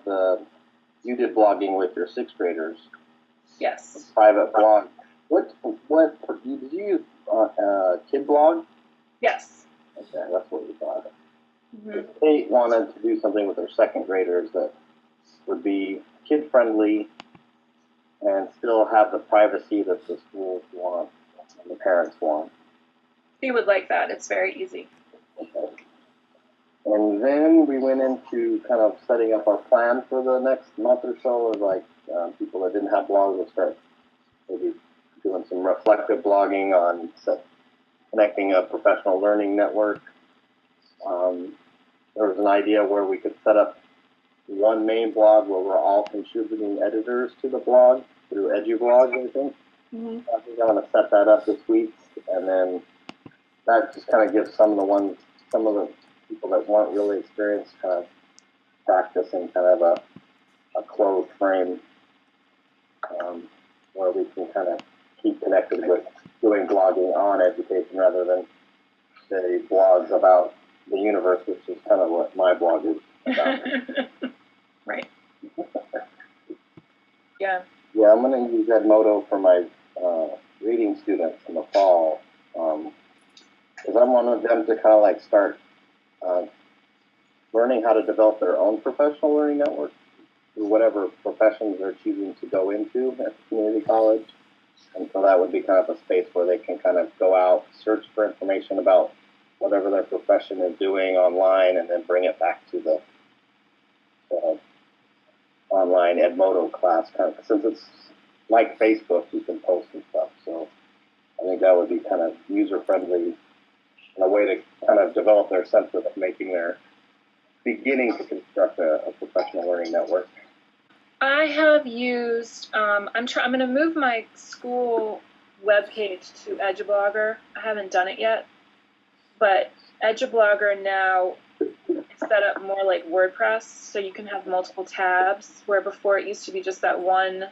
you did blogging with your sixth graders. Yes. Private blog. What did you use? Kid blog? Yes. Okay, that's what we thought. Mm-hmm. They wanted to do something with their second graders that would be kid friendly and still have the privacy that the schools want and the parents want. He would like that. It's very easy. Okay. And then we went into kind of setting up our plan for the next month or so. Of like people that didn't have blogs will start maybe doing some reflective blogging on connecting a professional learning network. There was an idea where we could set up one main blog where we're all contributing editors to the blog through EduBlog, I think. Mm-hmm. I think I'm going to set that up this week, and then that just kind of gives some of the people that weren't really experienced kind of practice in kind of a closed frame where we can kind of keep connected with doing blogging on education rather than the blogs about the universe, which is kind of what my blog is about. Right. Yeah. Yeah, I'm going to use Edmodo for my reading students in the fall because I wanted them to kind of like start learning how to develop their own professional learning network through whatever professions they're choosing to go into at the community college. And so that would be kind of a space where they can kind of go out, search for information about whatever their profession is doing online, and then bring it back to the online Edmodo class. Kind of, since it's like Facebook, you can post and stuff. So I think that would be kind of user-friendly and a way to kind of develop their sense of beginning to construct a professional learning network. I have used, I'm going to move my school webpage to EduBlogger. I haven't done it yet, but EduBlogger now is set up more like WordPress, so you can have multiple tabs, where before it used to be just that one,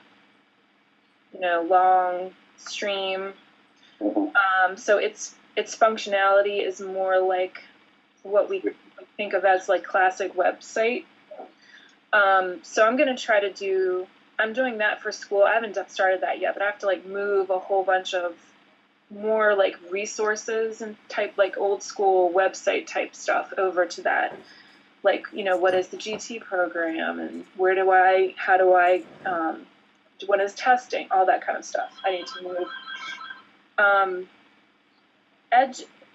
long stream. Mm-hmm. So its functionality is more like what we think of as like classic website. So I'm going to try to I'm doing that for school. I haven't started that yet, but I have to like move a whole bunch of more like resources and type like old school website type stuff over to that. Like, what is the GT program and how do I, what is testing, all that kind of stuff. I need to move.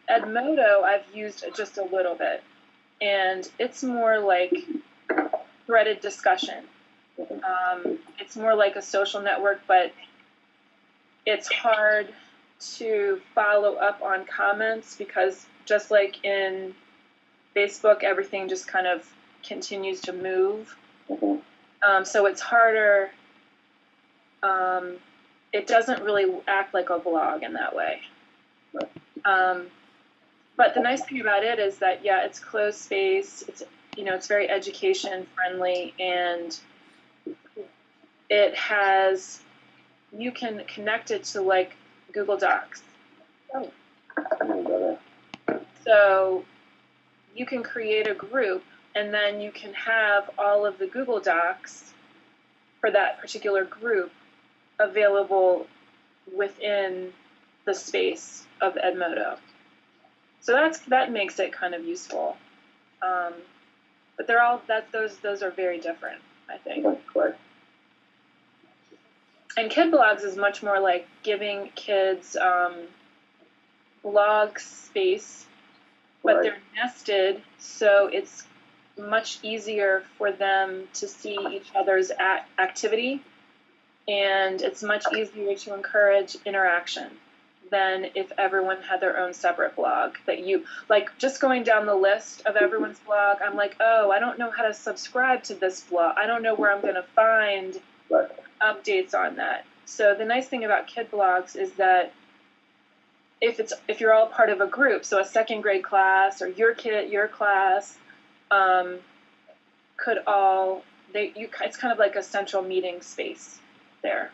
Edmodo I've used just a little bit, and it's more like threaded discussion. It's more like a social network, but it's hard to follow up on comments because just like in Facebook, everything just kind of continues to move. Mm-hmm. So it's harder. It doesn't really act like a blog in that way. But the nice thing about it is that, yeah, it's closed space. It's, it's very education friendly, and you can connect it to like Google Docs. Oh. So you can create a group, and then you can have all of the Google Docs for that particular group available within the space of Edmodo. So that makes it kind of useful. But those are very different, I think. Correct. And Kid Blogs is much more like giving kids blog space, but Right. they're nested, so it's much easier for them to see each other's activity, and it's much easier to encourage interaction than if everyone had their own separate blog. That you, like, just going down the list of everyone's blog, I'm like, oh, I don't know how to subscribe to this blog. I don't know where I'm going to find Right. updates on that. So the nice thing about Kid Blogs is that if you're all part of a group, so a second grade class or your class, it's kind of like a central meeting space there.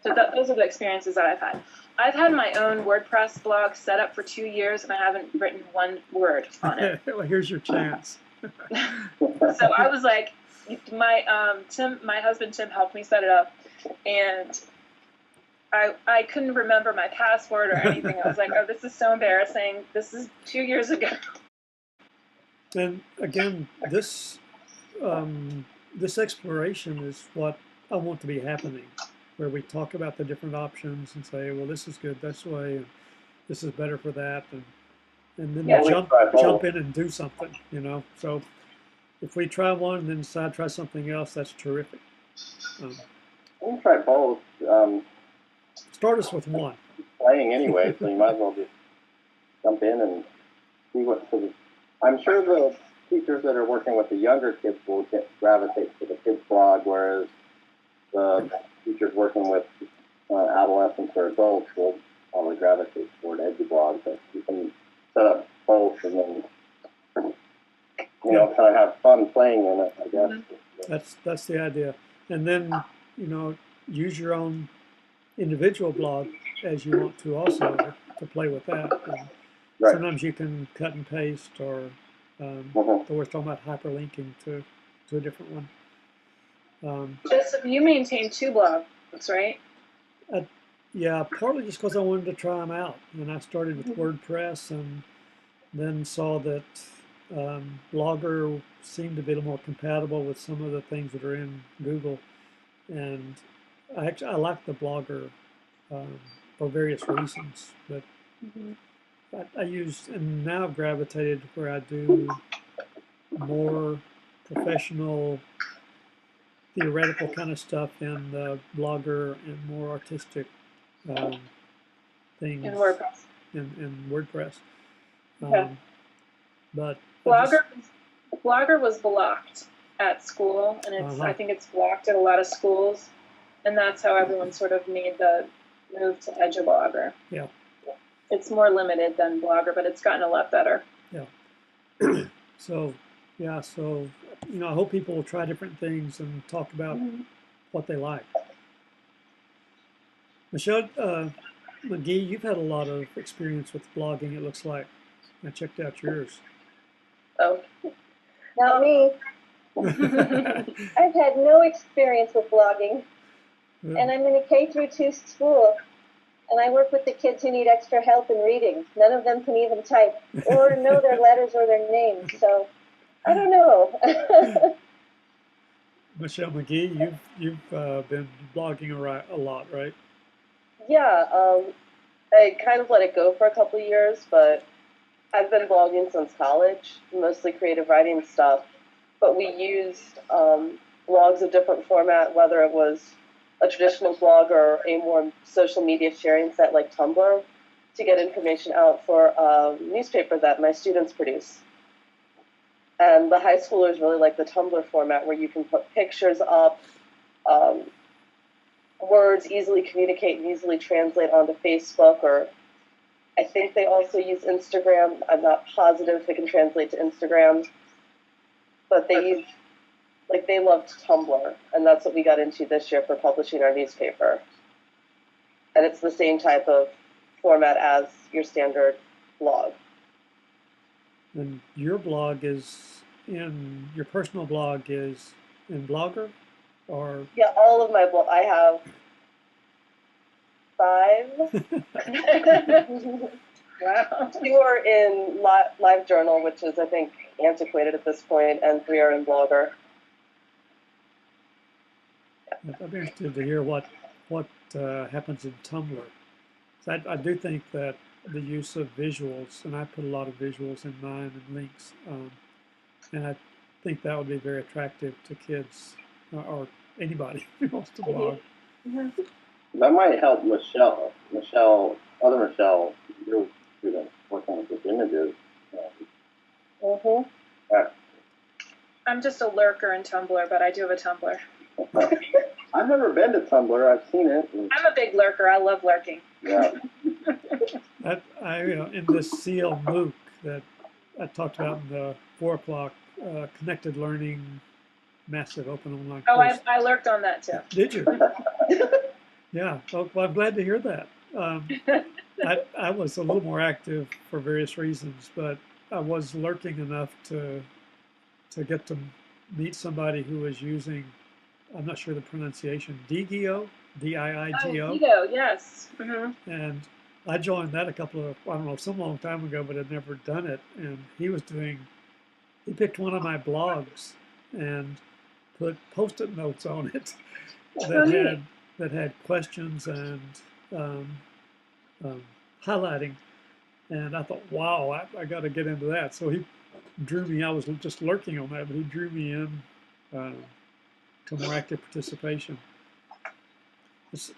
So those are the experiences that I've had. I've had my own WordPress blog set up for 2 years, and I haven't written one word on it. Well, here's your chance. So I was like, my husband Tim helped me set it up, and I couldn't remember my password or anything. I was like, oh, this is so embarrassing. This is 2 years ago. And again, this exploration is what I want to be happening, where we talk about the different options and say, well, this is good this way, and this is better for that, and then jump in and do something, you know. So if we try one and then decide to try something else, that's terrific. We'll try both. Start us with one. Playing anyway, so you might as well just jump in and see what. I'm sure the teachers that are working with the younger kids will gravitate to the kids blog, whereas the teachers working with adolescents or adults will probably gravitate toward EduBlog. But you can set up both and then kind of have fun playing in it, I guess. That's the idea. And then, use your own individual blog as you want to also to play with that. And right. Sometimes you can cut and paste, or we're talking about hyperlinking to a different one. Joseph, you maintain 2 blogs, right? Yeah, partly just because I wanted to try them out. And I started with WordPress, and then saw that Blogger seemed to be a little more compatible with some of the things that are in Google. And I like the Blogger for various reasons, but I use, and now I've gravitated where I do more professional, theoretical kind of stuff in the Blogger, and more artistic things In WordPress. in WordPress. Okay. But Blogger was blocked at school, and it's I think it's blocked at a lot of schools, and that's how everyone sort of made the move to EduBlogger. Yeah. It's more limited than Blogger, but it's gotten a lot better. Yeah. So I hope people will try different things and talk about what they like. Michelle McGee, you've had a lot of experience with blogging, it looks like. I checked out yours. Oh, not me. I've had no experience with blogging, and I'm in a K-2 school, and I work with the kids who need extra help in reading. None of them can even type or know their letters or their names, so I don't know. Michelle McGee, you've been blogging a lot, right? Yeah, I kind of let it go for a couple of years, but I've been blogging since college, mostly creative writing stuff. But we used blogs of different format, whether it was a traditional blog or a more social media sharing site like Tumblr, to get information out for a newspaper that my students produce. And the high schoolers really like the Tumblr format, where you can put pictures up, words easily communicate and easily translate onto Facebook, or I think they also use Instagram. I'm not positive if it can translate to Instagram, but they loved Tumblr, and that's what we got into this year for publishing our newspaper. And it's the same type of format as your standard blog. And your blog your personal blog is in Blogger, or? Yeah, all of my blog. I have 5. Wow. 2 are in LiveJournal, which is, I think, antiquated at this point, and 3 are in Blogger. I'd be interested to hear what happens in Tumblr. So I do think that the use of visuals, and I put a lot of visuals in mine and links, and I think that would be very attractive to kids or anybody who wants to blog. That might help Michelle, other Michelle, your student working with images. I'm just a lurker in Tumblr, but I do have a Tumblr. I've never been to Tumblr. I've seen it. I'm a big lurker. I love lurking. Yeah. In this CLMOOC that I talked about in the 4 o'clock, connected learning, massive open online course. I lurked on that too. Did you? Yeah. Well, I'm glad to hear that. I was a little more active for various reasons, but I was lurking enough to to get to meet somebody who was using, I'm not sure the pronunciation, Digio, D-I-I-G-O. Digo, yes. And I joined that I don't know, some long time ago, but had never done it. And he picked one of my blogs and put Post-it notes on it that had questions and highlighting. And I thought, wow, I got to get into that. So he drew me. I was just lurking on that, but he drew me in to more active participation.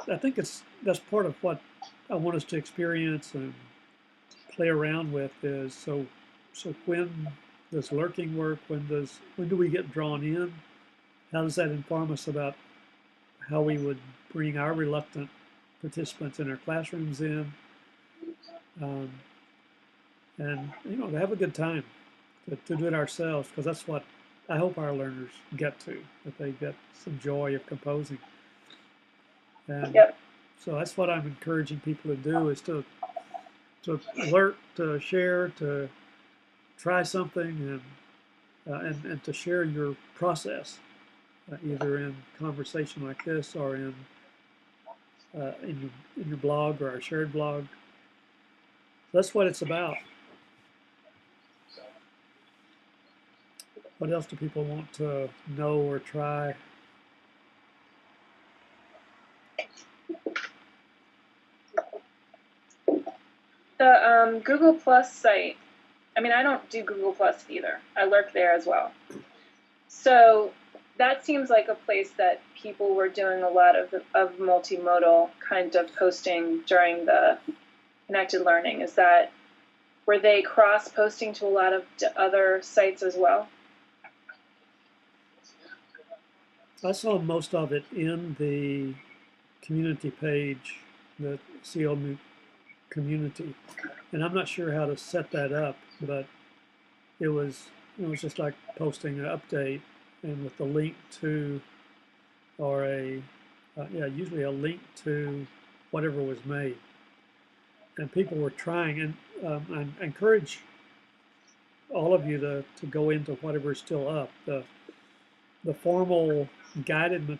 I think that's part of what I want us to experience and play around with. Is so when does lurking work? When do we get drawn in? How does that inform us about how we would bring our reluctant participants in our classrooms in? And to have a good time, to do it ourselves, because that's what I hope our learners get to, that they get some joy of composing. And so that's what I'm encouraging people to do, is to alert, to share, to try something, and to share your process, either in conversation like this or in your blog or our shared blog. That's what it's about. What else do people want to know or try? The Google Plus site, I mean, I don't do Google Plus either. I lurk there as well. So that seems like a place that people were doing a lot of multimodal kind of posting during the connected learning. Were they cross-posting to a lot of other sites as well? I saw most of it in the community page, the CLMOOC community, and I'm not sure how to set that up, but it was just like posting an update and with a link to, or usually a link to whatever was made, and people were trying, and I encourage all of you to go into whatever is still up. The formal guided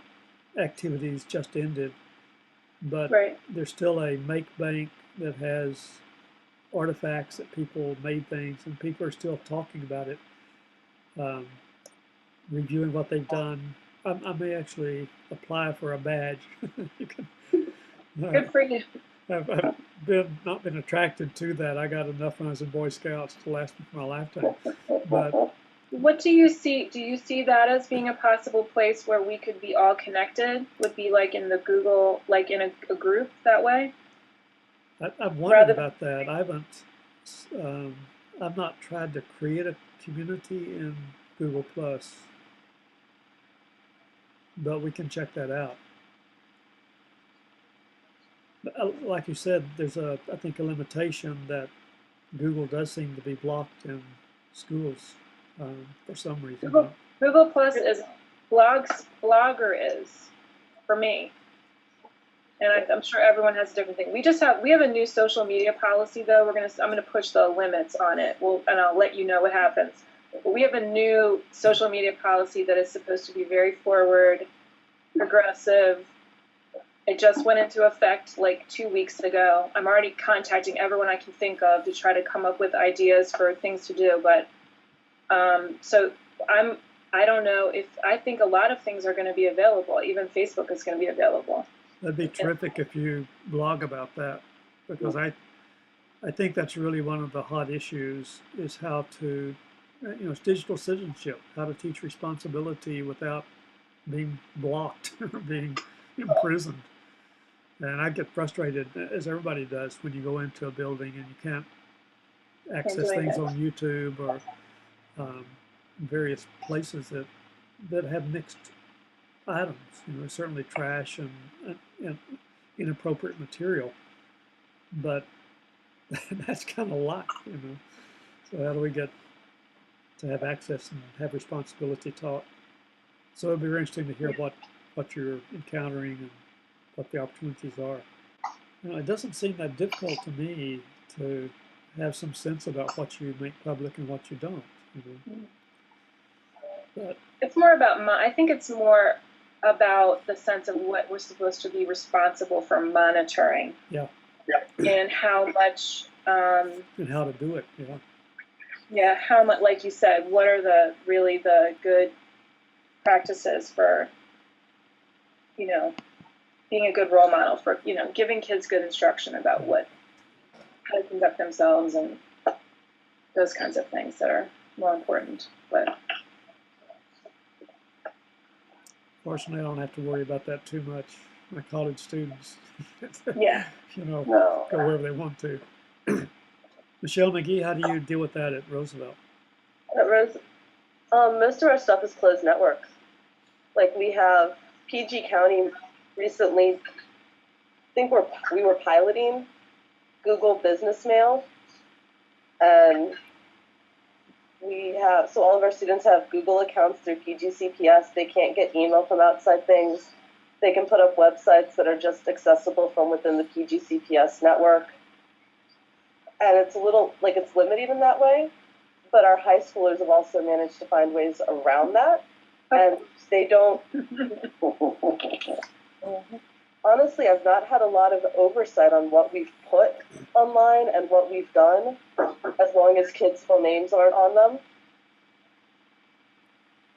activities just ended, but there's still a make bank that has artifacts that people made things, and people are still talking about it, reviewing what they've done. I may actually apply for a badge. Good for you. I've not been attracted to that. I got enough when I was in Boy Scouts to last me for my lifetime. But what do you see? Do you see that as being a possible place where we could be all connected? Would be like in the Google, like in a group that way? I've wondered about that. I've not tried to create a community in Google Plus, but we can check that out. But like you said, there's I think a limitation that Google does seem to be blocked in schools for some reason. Google Plus is Blogger is for me, and I'm sure everyone has a different thing. We have a new social media policy though. I'm gonna push the limits on it. And I'll let you know what happens. But we have a new social media policy that is supposed to be very forward, progressive. It just went into effect like 2 weeks ago. I'm already contacting everyone I can think of to try to come up with ideas for things to do. But so I don't know I think a lot of things are going to be available. Even Facebook is going to be available. That'd be terrific if you blog about that, because I think that's really one of the hot issues, is how to, it's digital citizenship, how to teach responsibility without being blocked or being imprisoned. And I get frustrated, as everybody does, when you go into a building and you can't access things on YouTube or various places that have mixed items. Certainly trash and inappropriate material, but that's kind of a lot, So how do we get to have access and have responsibility taught? So it'll be very interesting to hear what you're encountering and what the opportunities are. It doesn't seem that difficult to me to have some sense about what you make public and what you don't. But It's more about I think it's more about the sense of what we're supposed to be responsible for monitoring. Yeah. And how much. And how to do it. Yeah. Yeah, how much, like you said, what are the good practices for, being a good role model for, giving kids good instruction about how to conduct themselves and those kinds of things that are more important. But Fortunately, I don't have to worry about that too much. My college students, yeah, No. go wherever they want to. Michelle McGee, how do you deal with that at Roosevelt? Most of our stuff is closed networks. Like we have PG County recently. I think we were piloting Google Business Mail, and so all of our students have Google accounts through PGCPS. They can't get email from outside things. They can put up websites that are just accessible from within the PGCPS network. And it's a little, it's limited in that way, but our high schoolers have also managed to find ways around that. And they don't, honestly, I've not had a lot of oversight on what we've put online and what we've done, as long as kids' full names aren't on them.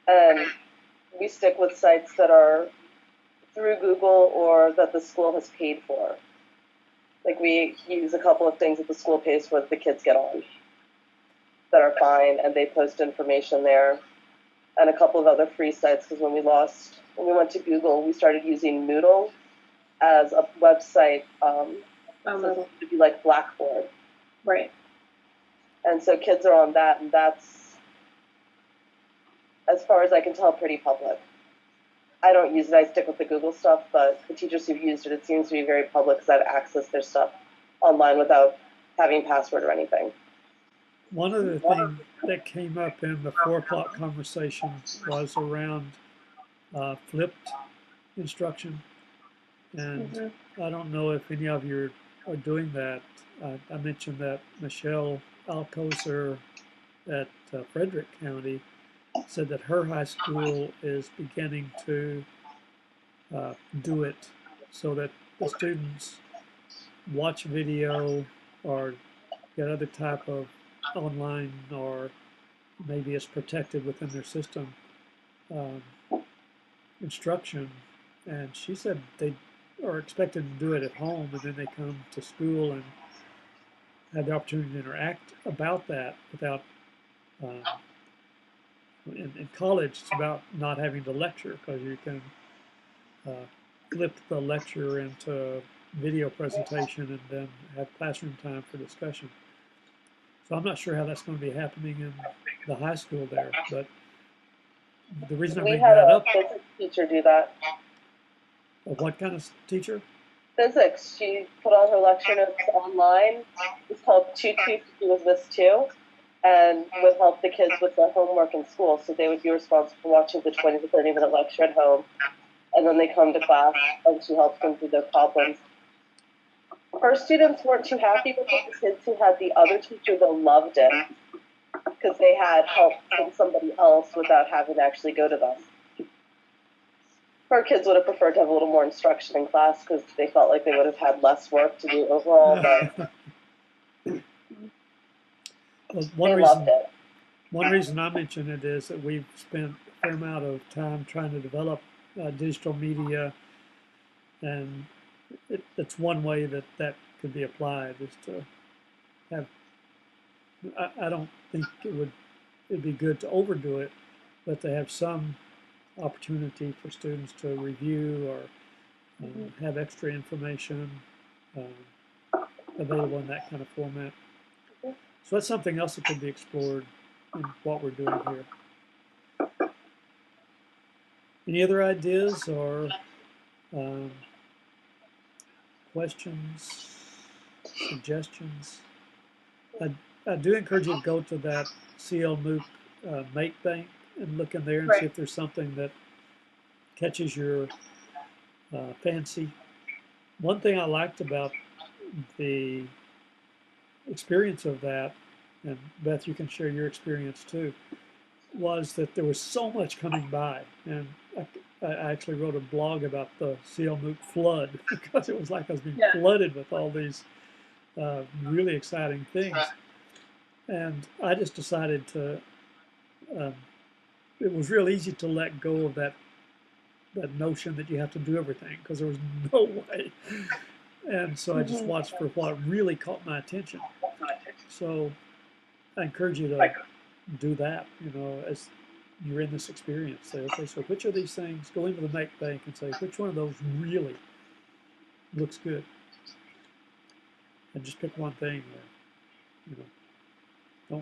And we stick with sites that are through Google or that the school has paid for. Like we use a couple of things that the school pays for that the kids get on that are fine, and they post information there. And a couple of other free sites, because when we went to Google, we started using Moodle as a website. So to be like Blackboard. right. And so kids are on that, and that's, as far as I can tell, pretty public. I don't use it, I stick with the Google stuff, but the teachers who've used it, it seems to be very public because I've accessed their stuff online without having a password or anything. One of the things that came up in the 4 o'clock conversation was around flipped instruction. And I don't know if any of you are doing that. I mentioned that Michelle Alcoser at Frederick County said that her high school is beginning to do it so that the students watch video or get other type of online, or maybe it's protected within their system instruction. And she said they are expected to do it at home, and then they come to school and have the opportunity to interact about that without in college it's about not having to lecture, because you can flip the lecture into video presentation and then have classroom time for discussion. So I'm not sure how that's going to be happening in the high school there, but the reason I bring that up. We had a physics teacher do that. What kind of teacher? Physics. She put all her lecture notes online. It's called Tutu. She was this too, and would help the kids with their homework in school. So they would be responsible for watching the 20 to 30-minute lecture at home, and then they come to class and she helps them through their problems. Her students weren't too happy with it. The kids who had the other teacher, though, loved it because they had help from somebody else without having to actually go to them. Her kids would have preferred to have a little more instruction in class because they felt like they would have had less work to do overall, but well, they loved it. One reason I mention it is that we've spent a fair amount of time trying to develop digital media, and it's one way that could be applied, is to have, I don't think it'd be good to overdo it, but to have some opportunity for students to review or have extra information available in that kind of format. So that's something else that could be explored in what we're doing here. Any other ideas or questions, suggestions? I do encourage you to go to that CLMOOC Make Bank and look in there and see if there's something that catches your fancy. One thing I liked about the experience of that, and Beth, you can share your experience too, was that there was so much coming by, and I actually wrote a blog about the CLMOOC flood because it was like I was being flooded with all these really exciting things, and I just decided to. It was real easy to let go of that notion that you have to do everything because there was no way, and so I just watched for what really caught my attention. So I encourage you to do that, you know, as you're in this experience. Say, okay, so which of these things, go into the make bank and say, which one of those really looks good? And just pick one thing, or, you know,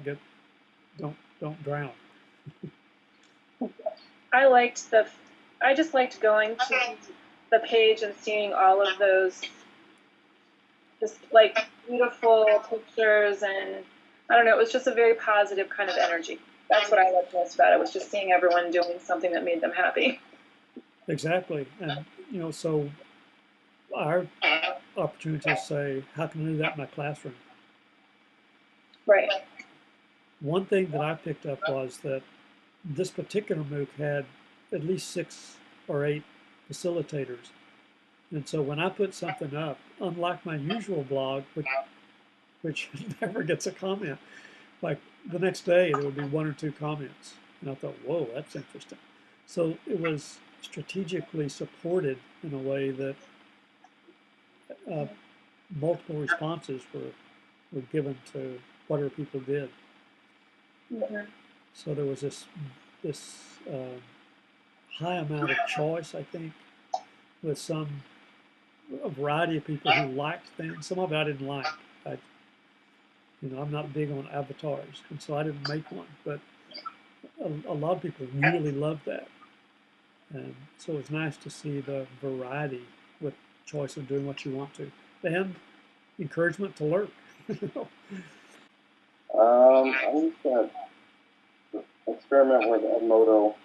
don't drown. I just liked going to the page and seeing all of those just like beautiful pictures, and I don't know, it was just a very positive kind of energy. That's what I liked most about it, was just seeing everyone doing something that made them happy. Exactly. And, you know, so our opportunity to say, how can I do that in my classroom? Right. One thing that I picked up was that this particular MOOC had at least 6 or 8 facilitators. And so when I put something up, unlike my usual blog, which never gets a comment, like the next day there would be 1 or 2 comments. And I thought, whoa, that's interesting. So it was strategically supported in a way that multiple responses were given to whatever people did. So there was this high amount of choice, I think, with a variety of people who liked things. Some of it I didn't like. I'm not big on avatars, and so I didn't make one. But a lot of people really loved that, and so it's nice to see the variety with choice of doing what you want to, and encouragement to lurk. I'm just gonna experiment with Edmodo,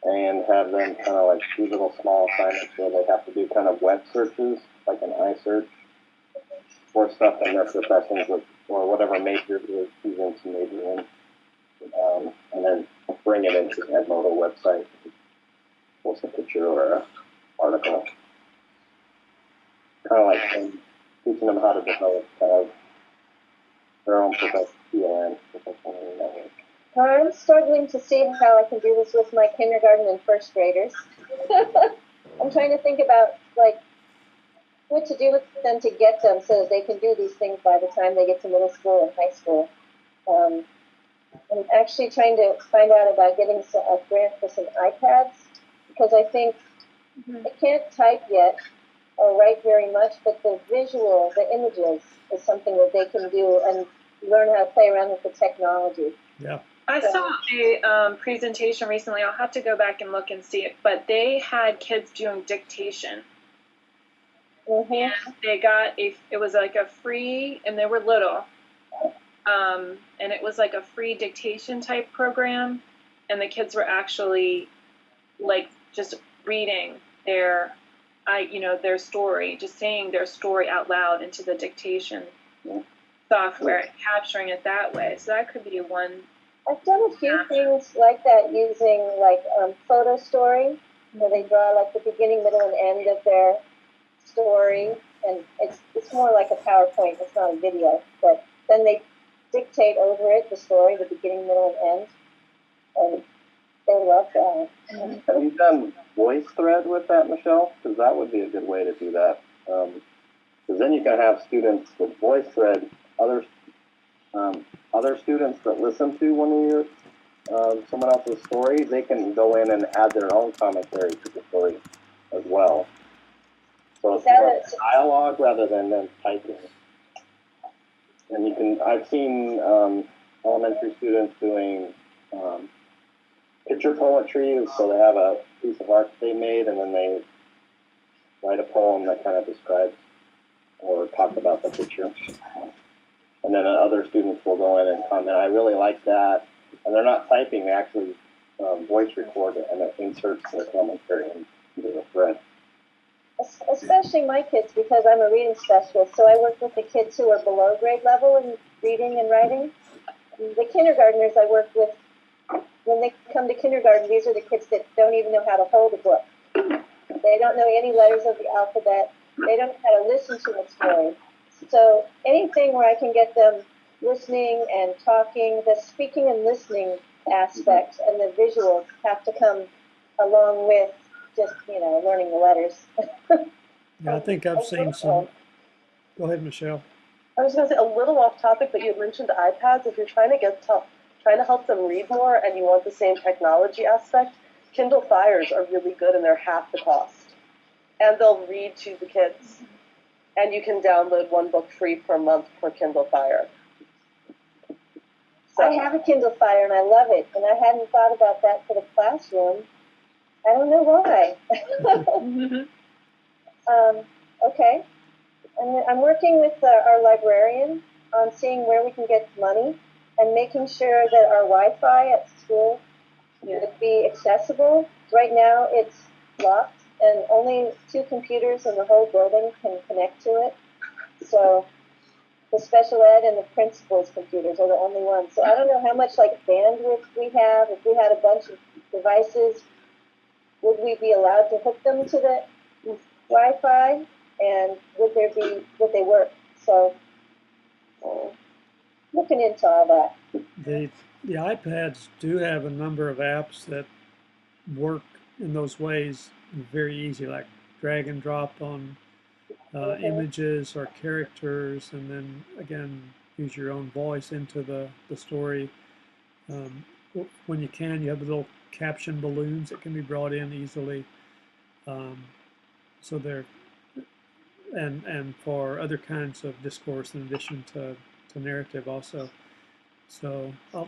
and have them kind of like do little small assignments where they have to do kind of web searches, like an iSearch, for stuff in their professions with, or whatever major they're choosing to major in, and then bring it into the Edmodo website, post a picture or an article. Kind of like teaching them how to develop kind of their own professional network. I'm struggling to see how I can do this with my kindergarten and first graders. I'm trying to think about like what to do with them to get them so that they can do these things by the time they get to middle school and high school. I'm actually trying to find out about getting a grant for some iPads, because I think they can't type yet or write very much, but the visual, the images, is something that they can do and learn how to play around with the technology. Yeah. I saw a presentation recently. I'll have to go back and look and see it, but they had kids doing dictation. And they got it was like a free, and they were little, and it was like a free dictation type program, and the kids were actually like just reading their story, just saying their story out loud into the dictation software and capturing it that way. So that could be one. I've done a few things like that using like Photo Story, where they draw like the beginning, middle, and end of their story, and it's more like a PowerPoint. It's not a video, but then they dictate over it the story, the beginning, middle, and end, and they love that. Have you done VoiceThread with that, Michelle? Because that would be a good way to do that. Because then you can have students with VoiceThread, other students that listen to one of your someone else's story, they can go in and add their own commentary to the story as well. So it's more dialogue rather than them typing. And you can, I've seen elementary students doing picture poetry, so they have a piece of art they made, and then they write a poem that kind of describes or talk about the picture. And then other students will go in and comment, I really like that. And they're not typing, they actually voice record it, and it inserts their commentary into the thread. especially my kids, because I'm a reading specialist, so I work with the kids who are below grade level in reading and writing. The kindergartners I work with, when they come to kindergarten, these are the kids that don't even know how to hold a book. They don't know any letters of the alphabet. They don't know how to listen to a story. So anything where I can get them listening and talking, the speaking and listening aspects and the visuals have to come along with just, learning the letters. Yeah, I think I've seen some. Go ahead, Michelle. I was going to say a little off topic, but you had mentioned iPads. If you're trying to help them read more and you want the same technology aspect, Kindle Fires are really good and they're half the cost. And they'll read to the kids. And you can download one book free per month per Kindle Fire. So, I have a Kindle Fire and I love it, and I hadn't thought about that for the classroom. I don't know why. Okay. And I'm working with our librarian on seeing where we can get money and making sure that our Wi-Fi at school would be accessible. Right now it's locked and only 2 computers in the whole building can connect to it. So the special ed and the principal's computers are the only ones. So I don't know how much bandwidth we have. If we had a bunch of devices, would we be allowed to hook them to the Wi-Fi? And would they work? So looking into all that. The iPads do have a number of apps that work in those ways very easy, like drag and drop on images or characters, and then again use your own voice into the story. When you can, you have the little caption balloons that can be brought in easily. So they're and for other kinds of discourse in addition to narrative also. So I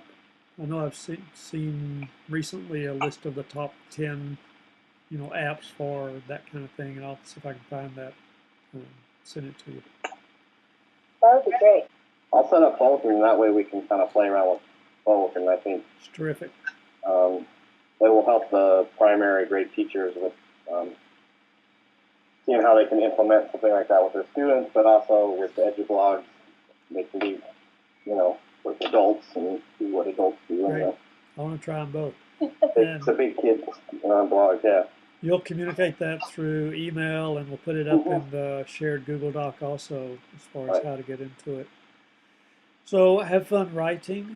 know I've seen recently a list of the top 10 apps for that kind of thing, and I'll see if I can find that and send it to you. That would be great. I'll set up both, and that way we can kind of play around with both, and I think It's terrific. it will help the primary grade teachers with seeing how they can implement something like that with their students, but also with the EduBlogs, they can be, with adults and see what adults do. Great. I want to try them both. It's a big kids blog, yeah. You'll communicate that through email, and we'll put it up in the shared Google Doc also, as far as how to get into it. So have fun writing.